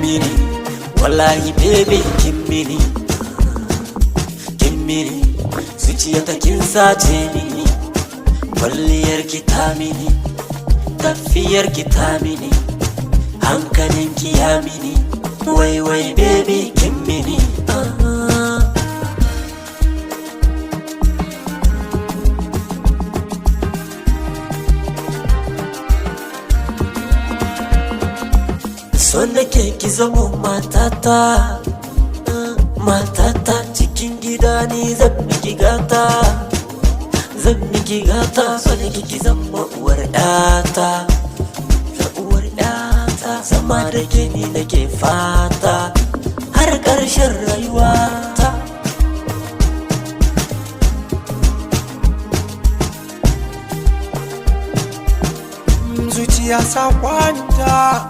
mini, wallahi baby kin mini, kin mini, zuciya ta kin sace mini, kwalliyar ki ta mini, tafiyar ki ta mini, hankalin ki ya mini, wai wai baby kin mini. So nake ki zamo matata, matata cikin gida ni zan miki gata, zan miki gata. So nake ki zamo uwar ƴata, uwar ƴata. Zama da ke ni nake fata har ƙarshen rayuwata. Zuciya sa kwanta